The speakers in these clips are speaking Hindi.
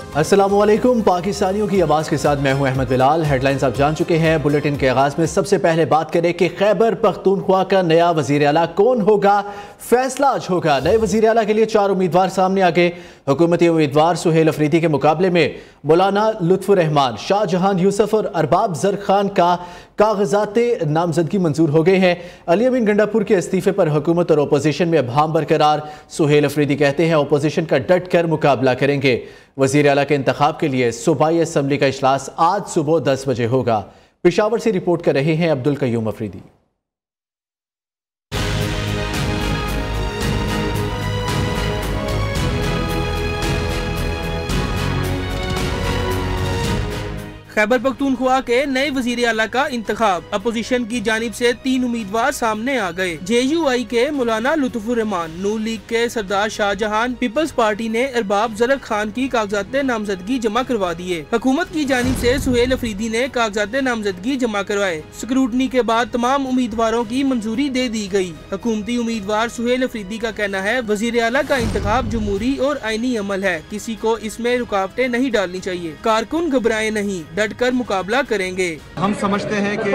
अस्सलामुअलैकुम। पाकिस्तानियों की आवाज़ के साथ मैं हूं अहमद बिलाल। हेडलाइंस आप जान चुके हैं। बुलेटिन के आगाज़ में सबसे पहले बात करें कि खैबर पख्तूनख्वा का नया वज़ीर आला कौन होगा। फैसला आज होगा। नए वज़ीर आला के लिए 4 उम्मीदवार सामने आ गए। हुकूमती उम्मीदवार सुहेल अफरीदी के मुकाबले में मौलाना लुत्फ़ुर रहमान, शाहजहान यूसुफ और अरबाब जर खान का कागजाते नामजदगी मंजूर हो गए हैं। अली अमीन गंडापुर के इस्तीफे पर हुकूमत और अपोजिशन में अबहाम बरकरार। सुहेल अफरीदी कहते हैं अपोजिशन का डट कर मुकाबला करेंगे। वज़ीर आला के इंतखाब के लिए सूबाई असम्बली का इजलास आज सुबह 10 बजे होगा। पेशावर से रिपोर्ट कर रहे हैं अब्दुल कयूम अफरीदी। खैबर पख्तूनख्वा के नए वजीर आला का इंतखाब। अपोजिशन की जानिब से 3 उम्मीदवार सामने आ गए। JUI के मौलाना लुत्फ़ुर रहमान, नून लीग के सरदार शाहजहान, पीपल्स पार्टी ने अरबाब जर खान की कागजात नामजदगी जमा करवा दिए। हुकूमत की जानिब से सुहेल अफरीदी ने कागजात नामजदगी जमा करवाए। स्क्रूटनी के बाद तमाम उम्मीदवारों की मंजूरी दे दी गई। हुकूमती उम्मीदवार सुहेल अफरीदी का कहना है वजीर आला का इंतखाब जमहूरी और आईनी अमल है, किसी को इसमें रुकावटें नहीं डालनी चाहिए। कारकुन घबराए नहीं, कर मुकाबला करेंगे। हम समझते हैं कि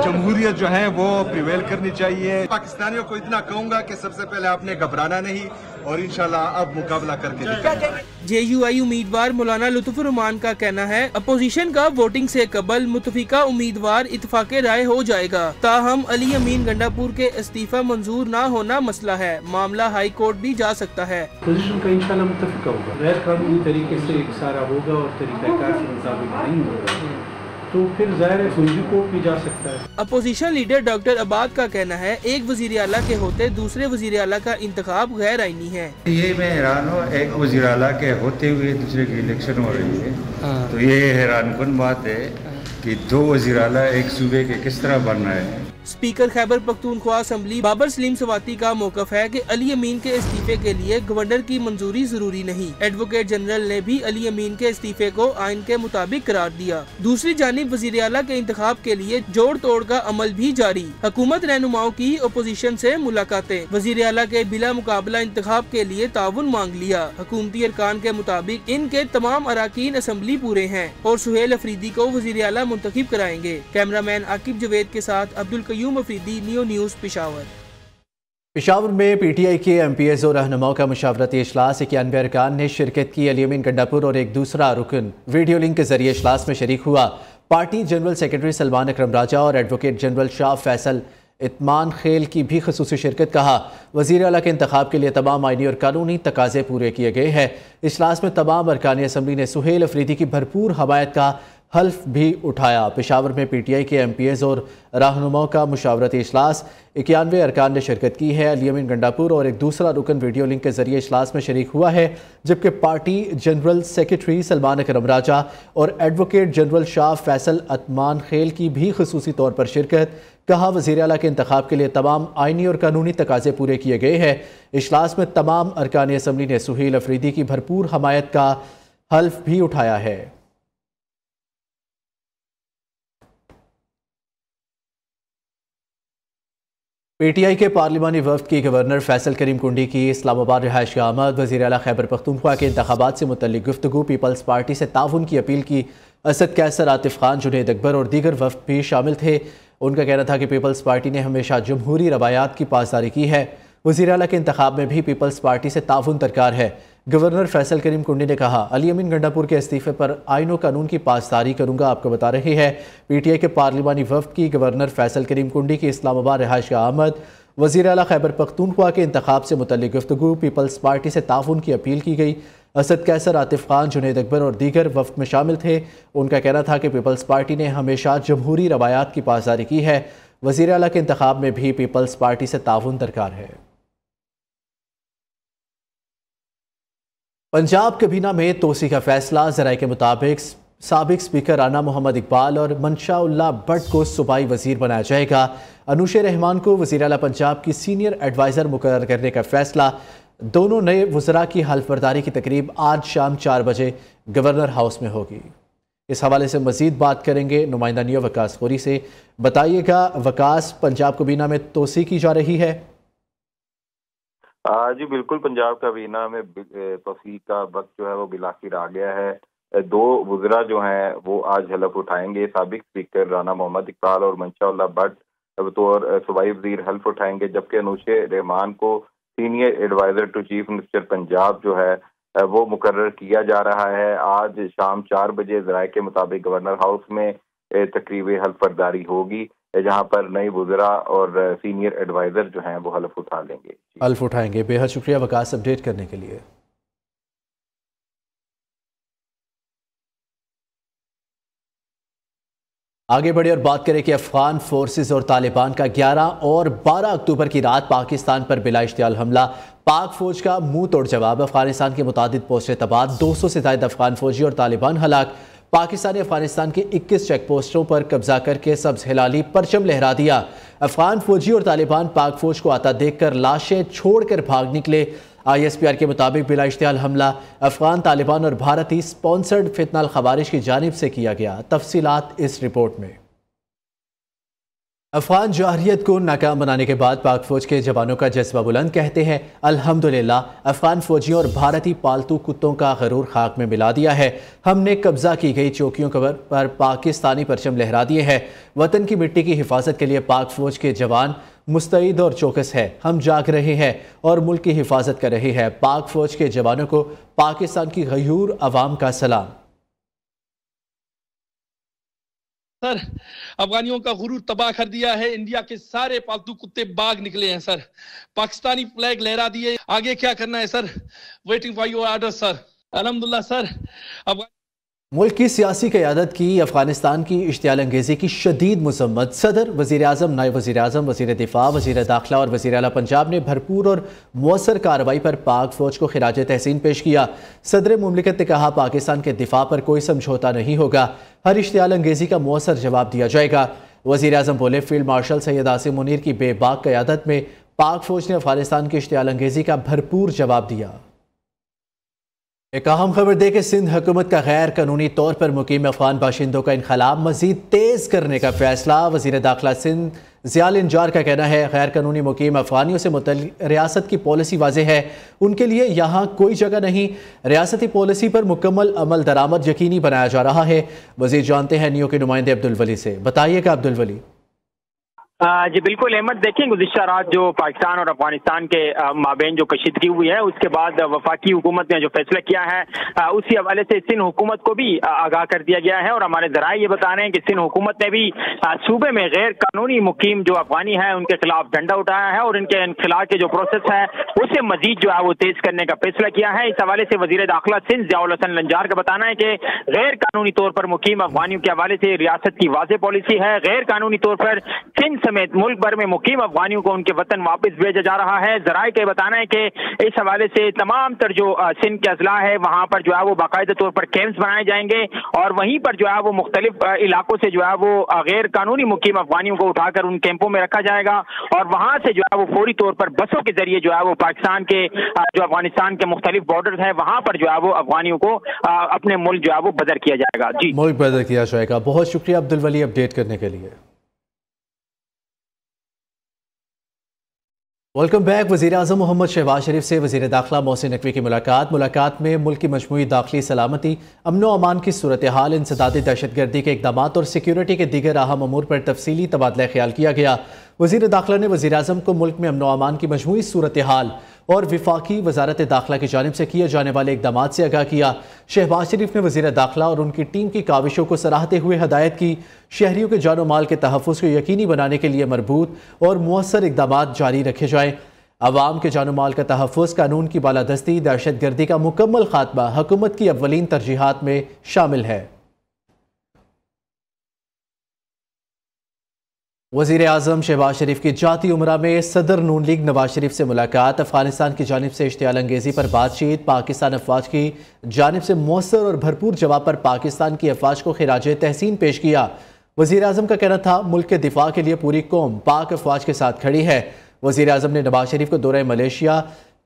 जमहूरियत जो है वो प्रिवेल करनी चाहिए। पाकिस्तानियों को इतना कहूंगा कि सबसे पहले आपने घबराना नहीं और इंशाल्लाह अब मुकाबला करके दिखाएंगे। JUI उम्मीदवार मौलाना लुत्फ़ुर रहमान का कहना है अपोजिशन का वोटिंग से कबल मुतफिका उम्मीदवार इत्तफाक़े राय हो जाएगा। ताहम अली अमीन गंडापुर के इस्तीफा मंजूर न होना मसला है। मामला हाई कोर्ट भी जा सकता है। पोजीशन का इंशाल्लाह मुतफिका होगा, गैर कानूनी तरीके से सारा होगा और तरीक़ाकार के मुताबिक नहीं होगा तो फिर ज़ाहिर है सुप्रीम कोर्ट भी जा सकता है। अपोजिशन लीडर डॉक्टर अबाद का कहना है एक वजीर आला के होते दूसरे वजीर आला का इंतखाब गैर आईनी है। ये मैं हैरान हूँ, एक वजीर आला के होते हुए दूसरे की इलेक्शन हो रही है तो ये हैरान कुन बात है कि 2 वजीर आला एक सूबे के किस तरह बन रहे हैं। स्पीकर खैबर पख्तूनख्वा असम्बली बाबर सलीम सवाती का मौकफ है कि अली अमीन के इस्तीफे के लिए गवर्नर की मंजूरी जरूरी नहीं। एडवोकेट जनरल ने भी अली अमीन के इस्तीफे को आइन के मुताबिक करार दिया। दूसरी जानिब वजीर आला के इंतखाब के लिए जोड़ तोड़ का अमल भी जारी। हुकूमत रहनुमाओं की अपोजिशन से मुलाकातें। वजीर आला के बिला मुकाबला इंतखाब के लिए ताउन मांग लिया। हुकूमती अरकान के मुताबिक इनके तमाम अराकीन असम्बली पूरे हैं और सुहेल अफरीदी को वजीर आला मुंतखब कराएंगे। कैमरामैन आकिब जवेद के साथ अब्दुल कयूम अफरीदी, नियो न्यूज़ पेशावर। पेशावर में PTI के MPs और रहनुमाओं का मुशावरती इजलास। 91 अरकान ने शिरकत की। अली अमीन गंडापुर और एक दूसरा रुकन वीडियो लिंक के जरिए इजलास में शरीक हुआ। पार्टी जनरल सेक्रेटरी सलमान अकरम राजा और एडवोकेट जनरल शाह फैसल इत्मान खेल की भी खसूसी शिरकत। कहा वज़ीर आला के इंतखाब के लिए तमाम आइनी और कानूनी तकाजे पूरे किए गए हैं। इजलास में तमाम अरकान असम्बली ने सुहेल अफरीदी की भरपूर हमायत का हल्फ भी उठाया। पेशावर में PTI के MPs और रहनुमाओं का मुशावरती इजलास। 91 अरकान ने शिरकत की है। अली अमीन गंडापुर और एक दूसरा रुकन वीडियो लिंक के जरिए इजलास में शरीक हुआ है, जबकि पार्टी जनरल सेक्रेटरी सलमान अकरम राजा और एडवोकेट जनरल शाह फैसल इत्मान खेल की भी खसूसी तौर पर शिरकत। कहा वज़ीर आला के इंतखाब के लिए तमाम आइनी और कानूनी तकाजे पूरे किए गए हैं। इजलास में तमाम अरकान असम्बली ने सुहेल अफरीदी की भरपूर हमायत का हल्फ भी उठाया है। PTI के पार्लिमानी वफ्द की गवर्नर फैसल करीम कुंडी की इस्लामाबाद रिहाइश की आमद। वज़ीर आला खैबर पख्तूनख्वा के इंतखाबात से मुतल्लिक गुफ्तगू। पीपल्स पार्टी से ताउन की अपील की। असद कैसर, आतिफ खान, जुनैद अकबर और दीगर वफ्द भी शामिल थे। उनका कहना था कि पीपल्स पार्टी ने हमेशा जमहूरी रवायात की पासदारी की है। वज़ीर आला के इंतखाब में भी पीपल्स पार्टी से ताउन दरकार है। गवर्नर फैसल करीम कुंडी ने कहा अली अमीन गंडापुर के इस्तीफे पर आइन और कानून की पासदारी करूंगा। आपको बता रहे हैं PTI के पार्लिमानी वफ्द की गवर्नर फैसल करीम कुंडी की इस्लामाबाद रिहाइश का आमद। वज़ीर आला खैबर पख्तूनख्वा के इंतखाब से मुतल्लिक गुफ्तगू। पीपल्स पार्टी से ताउन की अपील की गई। असद कैसर, आतिफ खान, जुनैद अकबर और दीगर वफ्द में शामिल थे। उनका कहना था कि पीपल्स पार्टी ने हमेशा जमहूरी रवायात की पासदारी की है। वज़ीर आला के इंतखाब में भी पीपल्स पार्टी से ताउन दरकार है। पंजाब कबीना में तोसी का फैसला। ज़राए के मुताबिक साबिक स्पीकर राना मोहम्मद इकबाल और मनशाउल्लाह भट्ट को सूबाई वजीर बनाया जाएगा। अनूश रहमान को वज़ीर आला पंजाब की सीनियर एडवाइज़र मुकर्रर करने का फैसला। दोनों नए वज़रा की हल्फबर्दारी की तकरीब आज शाम 4 बजे गवर्नर हाउस में होगी। इस हवाले से मज़ीद बात करेंगे नुमाइंदा नियो वकास खोरी से। बताइएगा वकास, पंजाब कबीना में तोसी की जा रही है। जी बिल्कुल, पंजाब काबीना में तौसीक का वक्त जो है वो बिलाखिर आ गया है। दो वज़रा जो हैं वो आज हलफ उठाएंगे। साबिक स्पीकर राना मोहम्मद इकबाल और मंशा भट्ट बतौर सूबाई वज़ीर हल्फ उठाएंगे, जबकि अनूशे रहमान को senior adviser to chief minister Punjab जो है वो मुकर्रर किया जा रहा है। आज शाम 4 बजे ज़राए के मुताबिक गवर्नर हाउस में तकरीब हल्फ बर्दारी होगी, जहाँ पर नए वज़रा और सीनियर एडवाइज़र जो हैं वो हल्फ उठा लेंगे। हल्फ उठाएंगे। बेहद शुक्रिया वकास अपडेट करने के लिए। आगे बढ़े और बात करें कि अफगान फोर्सेस और तालिबान का 11 और 12 अक्टूबर की रात पाकिस्तान पर बिला इश्तियाल हमला। पाक फौज का मुंह तोड़ जवाब। अफगानिस्तान के मुतादिद पोस्टें तबाह, 200 से ज्यादा अफगान फौजी और तालिबान हलाक। पाकिस्तान ने अफगानिस्तान की 21 चेक पोस्टों पर कब्जा करके सब्ज हिलाली परचम लहरा दिया। अफगान फौजी और तालिबान पाक फौज को आता देखकर लाशें छोड़कर भाग निकले। ISPR के मुताबिक बिला इश्तियाल हमला अफगान, तालिबान और भारतीय स्पॉन्सर्ड फितनल खवारिश की जानिब से किया गया। तफसीलात इस रिपोर्ट में। अफगान जवाहरियत को नाकाम बनाने के बाद पाक फौज के जवानों का जज्बा बुलंद। कहते हैं अल्हम्दुलिल्लाह अफगान फौजियों और भारतीय पालतू कुत्तों का गरूर खाक में मिला दिया है। हमने कब्जा की गई चौकियों पर पाकिस्तानी परचम लहरा दिए हैं। वतन की मिट्टी की हिफाजत के लिए पाक फौज के जवान मुस्तैद और चौकस है। हम जाग रहे हैं और मुल्क की हिफाजत कर रहे हैं। पाक फौज के जवानों को पाकिस्तान की गयूर अवाम का सलाम। सर, अफगानियों का गुरूर तबाह कर दिया है। इंडिया के सारे पालतू कुत्ते भाग निकले हैं सर। पाकिस्तानी फ्लैग लहरा दिए। आगे क्या करना है sir? Waiting for your order sir. अल्हम्दुलिल्लाह सर। मुल्क की सियासी क़यादत की अफगानिस्तान की इश्तियाल अंगेज़ी की शदीद मज़म्मत। सदर, वज़ीर आज़म, नायब वज़ीर आज़म, वज़ीर दिफ़ा, वज़ीर दाखिला और वज़ीर आला पंजाब ने भरपूर और मौसर कार्रवाई पर पाक फ़ौज को खिराज तहसीन पेश किया। सदर मुमलिकत ने कहा पाकिस्तान के दिफा पर कोई समझौता नहीं होगा, हर इश्तियाल अंगेज़ी का मौसर जवाब दिया जाएगा। वज़ीर आज़म बोले फील्ड मार्शल सैयद आसिम मुनीर की बेबाक क़यादत में पाक फ़ौज ने अफगानिस्तान की इश्तियाल अंगेज़ी का भरपूर जवाब दिया। एक अहम खबर दे कि सिंध हुकूमत का गैर कानूनी तौर पर मुकीम अफगान बाशिंदों का इनखलाब मजीद तेज करने का फैसला। वज़ीर दाखिला सिंध ज़ियाल इंजार का कहना है गैर कानूनी मुकीम अफगानियों से मुतल्लिक़ रियासत की पॉलिसी वाज़ेह है, उनके लिए यहाँ कोई जगह नहीं। रियासती पॉलिसी पर मुकम्मल अमल दरामद यकीनी बनाया जा रहा है। वज़ीर जानते हैं नियो के नुमाइंदे अब्दुल वली से। बताइएगा अब्दुल वली। जी बिल्कुल अहमद, देखें गुज़िश्ता रात जो पाकिस्तान और अफगानिस्तान के माबेन जो कशीदगी हुई है उसके बाद वफाकी हुकूमत ने जो फैसला किया है उसी हवाले से सिंध हुकूमत को भी आगाह कर दिया गया है। और हमारे ज़राए ये बता रहे हैं कि सिंध हुकूमत ने भी सूबे में गैर कानूनी मुकीम जो अफगानी है उनके खिलाफ डंडा उठाया है और इनके खिलाफ के जो प्रोसेस है उसे मजीद जो है वो तेज करने का फैसला किया है। इस हवाले से वज़ीर दाखिला सिंध ज़ियाउल हसन लंजार का बताना है कि गैर कानूनी तौर पर मुकीम अफगानियों के हवाले से रियासत की वाज़ेह पॉलिसी है। गैर कानूनी तौर पर सिंध समेत मुल्क भर में मुकीम अफगानियों को उनके वतन वापस भेजा जा रहा है। ज़राए के बताना है कि इस हवाले से तमाम तर जो सिंध के अजला है वहां पर जो है वो बाकायदा तौर पर कैंप्स बनाए जाएंगे और वहीं पर जो है वो मुख्तलिफ इलाकों से जो है वो गैर कानूनी मुकीम अफगानियों को उठाकर उन कैंपों में रखा जाएगा और वहां से जो है वो फौरी तौर पर बसों के जरिए जो है वो पाकिस्तान के जो अफगानिस्तान के मुख्तलिफ बॉर्डर है वहां पर जो है वो अफगानियों को अपने मुल्क जो है वो बदर किया जाएगा। जी मुल्क बदर किया जाएगा। बहुत शुक्रिया अब्दुल वली अपडेट करने के लिए। Welcome back. वज़ीर आज़म मोहम्मद शहबाज शरीफ से वज़ीर दाखिला मोहसिन नकवी की मुलाकात में मुल्क की मजमूई दाखिली सलामती, अमन व अमान की सूरत हाल, इंसदादी दहशतगर्दी के इक़दाम और सिक्योरिटी के दीगर अहम अमूर पर तफसीली तबादला ख्याल किया गया। वज़ीर दाखिला ने वज़ीर आज़म को मुल्क में अमन व अमान की मजमूई सूरत हाल और विफाकी वजारत दाखिला की जानिब से किए जाने वाले इक़दाम से आगाह किया। शहबाज शरीफ ने वज़ीर दाखिला और उनकी टीम की काविशों को सराहते हुए हदायत की शहरियों के जानो माल के तहफ़्फ़ुज़ को यकीनी बनाने के लिए मरबूत और मुअस्सर इक़दाम जारी रखे जाएँ। अवाम के जानो माल का तहफ़्फ़ुज़, कानून की बालादस्ती, दहशतगर्दी का मुकम्मल खात्मा हुकूमत की अव्वलीन तरजीहात में शामिल है। वज़ीर आज़म शहबाज शरीफ की जाती उमरा में सदर नून लीग नवाज शरीफ से मुलाकात। अफगानिस्तान की जानिब से इश्तियाल अंगेज़ी पर बातचीत। पाकिस्तान अफवाज की जानिब से मौसर और भरपूर जवाब पर पाकिस्तान की अफवाज को खिराज तहसीन पेश किया। वज़ीर आज़म का कहना था मुल्क के दिफा के लिए पूरी कौम पाक अफवाज के साथ खड़ी है। वज़ीर आज़म ने नवाज शरीफ को दौरे मलेशिया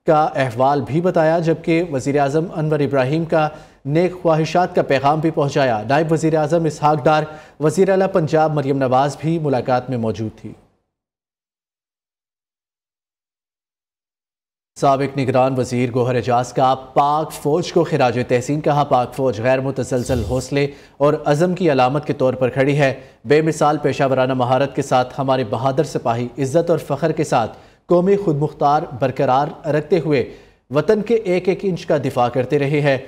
का अहवाल भी बताया, जबकि वज़ीर आज़म अनवर इब्राहिम का नेक ख्वाहिशात का पैगाम भी पहुँचाया। नायब वज़ीर आज़म इसहाक डार, वज़ीर आला पंजाब मरियम नवाज़ भी मुलाकात में मौजूद थी। साबिक निगरान वजीर गौहर एजाज का पाक फौज को खिराज तहसीन कहा। पाक फौज गैर मुतसलसल हौसले और अज़म की अलामत के तौर पर खड़ी है। बेमिसाल पेशावराना महारत के साथ हमारे बहादुर सिपाही इज्जत और फ़ख्र के साथ कौमी खुद मुख्तार बरकरार रखते हुए वतन के एक एक इंच का दिफा करते रहे हैं।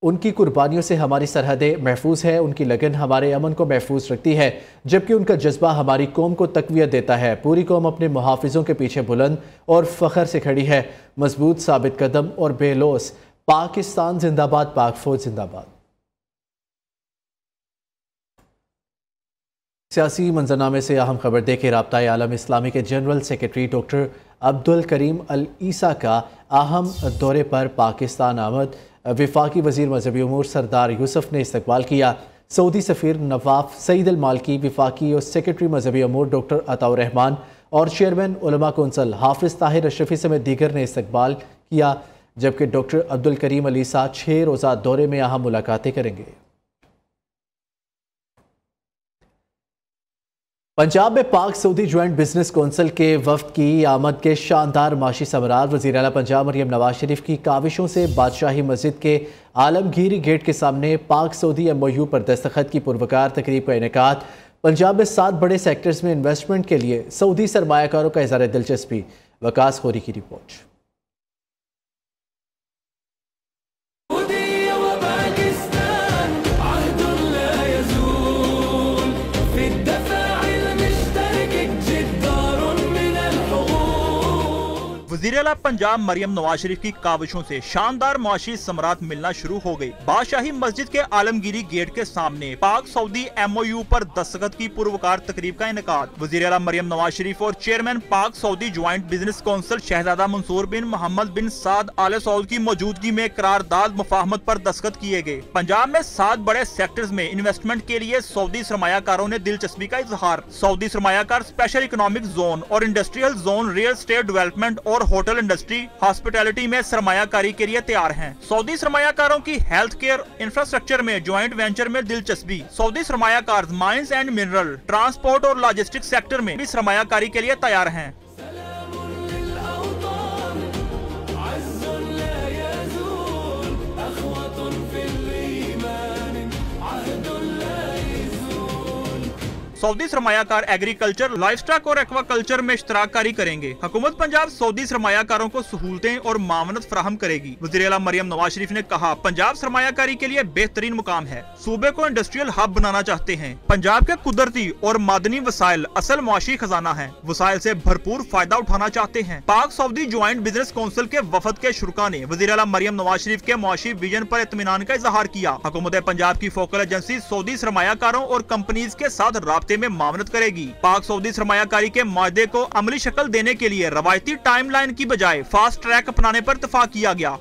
उनकी कुर्बानियों से हमारी सरहदें महफूज है, उनकी लगन हमारे अमन को महफूज रखती है, जबकि उनका जज्बा हमारी कौम को तक़वियत देता है। पूरी कौम अपने मुहाफ़िज़ों के पीछे बुलंद और फ़ख्र से खड़ी है। मजबूत साबित कदम और बेलोस। पाकिस्तान जिंदाबाद, पाक फौज जिंदाबाद। सियासी मंजरनामे से अहम खबर देखे। राब्ता आलम इस्लामी के general secretary doctor Abdul Karim अल ईसा का अहम दौरे पर पाकिस्तान आमद। वफाकी वज़ीर मजहबी उमूर सरदार यूसुफ ने इस्तकबाल किया। सऊदी सफ़ीर नवाफ सईद अल मालकी, वफाकी और सेक्रेटरी मजहबी उमूर डॉक्टर अताउर रहमान और चेयरमैन उलमा कौंसल हाफिज़ ताहिर अशरफी समेत दीगर ने इस्तकबाल किया। जबकि डॉक्टर अब्दुल करीम अल ईसा 6 रोज़ा दौरे में अहम मुलाकातें करेंगे। पंजाब में पाक सऊदी ज्वाइंट बिजनेस कौंसिल के वफ्द की आमद के शानदार माशी समरार। वज़ीर आला पंजाब मरियम नवाज शरीफ की काविशों से बादशाही मस्जिद के आलमगीरी गेट के सामने पाक सऊदी MOU पर दस्तखत की पुरवकार तकरीब का इनेकाद। पंजाब में 7 बड़े सेक्टर्स में इन्वेस्टमेंट के लिए सऊदी सरमायाकारों का इज़हार दिलचस्पी। वकास खोरी की रिपोर्ट। वज़ीर आला पंजाब मरियम नवाज शरीफ की काविशों से शानदार मुआशी समरात मिलना शुरू हो गई। बादशाही मस्जिद के आलमगीरी गेट के सामने पाक सऊदी MOU पर दस्तखत की पुरवकार तकरीब का इनेकाद। वज़ीर आला मरियम नवाज शरीफ और चेयरमैन पाक सऊदी ज्वाइंट बिजनेस कौंसिल शहजादा मंसूर बिन मोहम्मद बिन साद आले सऊद की मौजूदगी में करारदाद मुफाहमत पर दस्तखत किए गए। पंजाब में 7 बड़े सेक्टर्स में इन्वेस्टमेंट के लिए सऊदी सरमायाकारों ने दिलचस्पी का इजहार। सऊदी सरमायाकार स्पेशल इकोनॉमिक जोन और industrial zone, real estate development और होटल इंडस्ट्री, हॉस्पिटैलिटी में सरमायाकारी के लिए तैयार हैं। सऊदी सरमायाकारों की हेल्थ केयर इंफ्रास्ट्रक्चर में ज्वाइंट वेंचर में दिलचस्पी। सऊदी सरमायाकार माइंस एंड मिनरल, ट्रांसपोर्ट और लॉजिस्टिक्स सेक्टर में भी सरमायाकारी के लिए तैयार हैं। सऊदी सरमायाकार एग्रीकल्चर, लाइफस्टॉक और एक्वाकल्चर में इश्तराककारी करेंगे। हुकूमत पंजाब सऊदी सरमायाकारों को सहूलतें और मावनत फराहम करेगी। वज़ीर आला मरियम नवाज शरीफ ने कहा, पंजाब सरमायाकारी के लिए बेहतरीन मुकाम है। सूबे को इंडस्ट्रियल हब बनाना चाहते हैं। पंजाब के कुदरती और मादनी वसाइल असल मुआशी खजाना है। वसाइल से भरपूर फायदा उठाना चाहते हैं। पाक सऊदी ज्वाइंट बिजनेस कौंसिल के वफद के शुरा ने वज़ीर आला मरियम नवाज शरीफ के मुआशी विजन पर इत्मीनान का इजहार किया। हुकूमत पंजाब की फोकल एजेंसी सऊदी सरमायाकारों और कंपनीज के साथ राब्ते में मामनत करेगी। पाक सऊदी सरमायाकारी के मायदे को अमली शक्ल देने के लिए रवायती टाइमलाइन की बजाय फास्ट ट्रैक अपनाने पर इत्तफाक किया गया।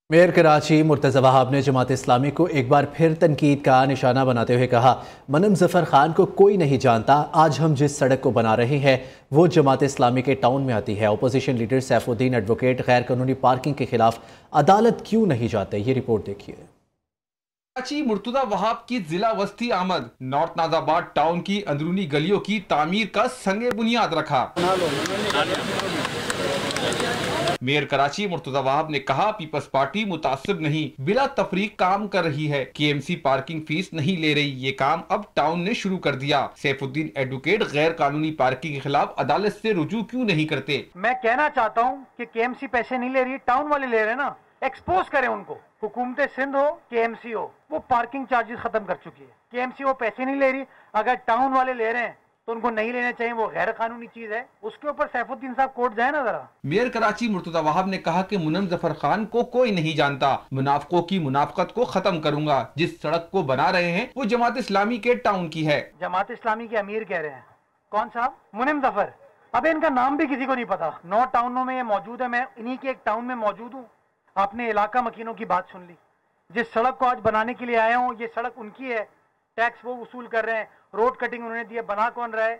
मेयर कराची मुर्तज़ा वहाब ने जमात इस्लामी को एक बार फिर तनकीद का निशाना बनाते हुए कहा, मनम ज़फ़र खान को कोई नहीं जानता। आज हम जिस सड़क को बना रहे हैं वो जमात इस्लामी के टाउन में आती है। अपोजिशन लीडर सैफुद्दीन एडवोकेट गैर कानूनी पार्किंग के खिलाफ अदालत क्यों नहीं जाते, ये रिपोर्ट देखिए। कराची मुर्तज़ा वहाब की जिला वस्ती आमद नॉर्थ नाजाबाद टाउन की अंदरूनी गलियों की तामीर का संगे बुनियाद रखा। मेयर कराची मुर्तज़ा वहाब ने कहा, पीपल्स पार्टी मुतासिब नहीं बिला तफरीक काम कर रही है। KMC पार्किंग फीस नहीं ले रही। ये काम अब टाउन ने शुरू कर दिया। सैफुद्दीन एडवोकेट गैर कानूनी पार्किंग के खिलाफ अदालत से रुजू क्यों नहीं करते। मैं कहना चाहता हूँ कि KMC पैसे नहीं ले रही, टाउन वाले ले रहे ना, एक्सपोज करें उनको। हुकूमत सिंध हो, KMC हो, वो पार्किंग चार्जेस खत्म कर चुकी है। KMC वो पैसे नहीं ले रही, अगर टाउन वाले ले रहे हैं तो उनको नहीं लेना चाहिए, वो गैर कानूनी चीज है। उसके ऊपर सैफुद्दीन साहब कोर्ट जाए ना जरा। मेयर कराची मुर्तज़ा वहाब ने कहा कि मुनम ज़फ़र खान को कोई नहीं जानता। मुनाफिकों की मुनाफकत को खत्म करूंगा। जिस सड़क को बना रहे हैं वो जमात इस्लामी के टाउन की है। जमात इस्लामी के अमीर कह रहे हैं। कौन साहब? मुनिम ज़फ़र। अब इनका नाम भी किसी को नहीं पता। 9 टाउनों में ये मौजूद है, मैं इन्हीं के एक टाउन में मौजूद हूँ। आपने इलाका मकीनों की बात सुन ली। जिस सड़क को आज बनाने के लिए आया हूँ, ये सड़क उनकी है। टैक्स वो वसूल कर रहे हैं, रोड कटिंग उन्होंने दी है। बना कौन रहा है?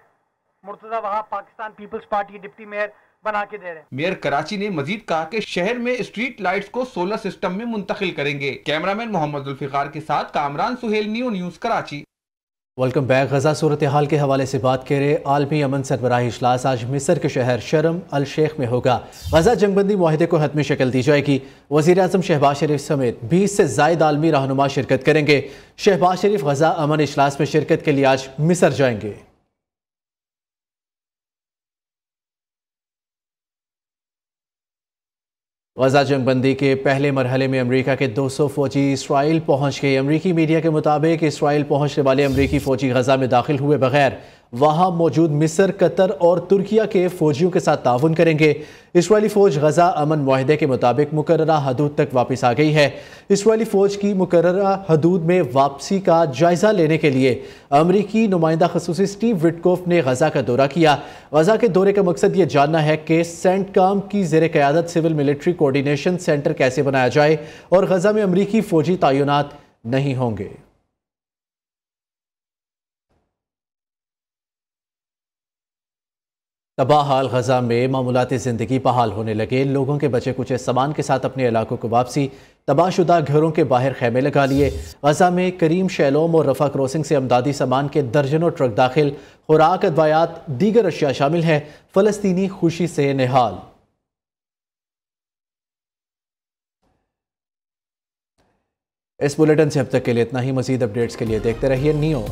Murtaza Wahab, Pakistan Peoples Party deputy mayor बना के दे रहे हैं। मेयर कराची ने मजीद कहा कि शहर में स्ट्रीट लाइट्स को सोलर सिस्टम में मुंतकिल करेंगे। कैमरामैन मोहम्मद जुल्फिकार के साथ Kamran Suhail, new news Karachi. Welcome back. Gaza सूरत हाल के हवाले से बात करें। आलमी अमन सरबराही इजलास आज मिस्र के शहर शर्म अल शेख में होगा। गजा जंगबंदी मुआहदे को हतमी शक्ल दी जाएगी। वज़ीर आज़म शहबाज शरीफ समेत 20 से ज़ायद आलमी रहनुमा शिरकत करेंगे। शहबाज शरीफ गजा अमन इजलास में शिरकत के लिए आज मिस्र जाएंगे। गजा जंगबंदी के पहले मरहले में अमरीका के 200 फौजी इसराइल पहुंच गए। अमरीकी मीडिया के मुताबिक इसराइल पहुंचने वाले अमरीकी फौजी गजा में दाखिल हुए बगैर वहां मौजूद मिस्र, कतर और तुर्किया के फौजियों के साथ ताउन करेंगे। इसराइली फौज गजा अमन मुआहदे के मुताबिक मुकर्ररा हदूद तक वापस आ गई है। इसराइली फौज की मुकर्ररा हदूद में वापसी का जायजा लेने के लिए अमरीकी नुमाइंदा खसूसी स्टीव विटकोफ ने गजा का दौरा किया। गजा के दौरे का मकसद ये जानना है कि सेंटकॉम की ज़ेर क़यादत सिविल मिलिट्री कोऑर्डिनेशन सेंटर कैसे बनाया जाए और गजा में अमरीकी फौजी तैनात नहीं होंगे। तबाह हाल गजा में मामूलाती ज़िंदगी बहाल होने लगे। लोगों के बचे कुछ सामान के साथ अपने इलाकों को वापसी। तबाहशुदा घरों के बाहर खैमे लगा लिए। गजा में करीम शैलोम और रफा क्रॉसिंग से अमदादी सामान के दर्जनों ट्रक दाखिल। खुराक, अदवायात, दीगर अशिया शामिल है। फ़लस्तीनी खुशी से निहाल। इस बुलेटिन से अब तक के लिए इतना ही। मज़ीद अपडेट्स के लिए देखते रहिए नियो।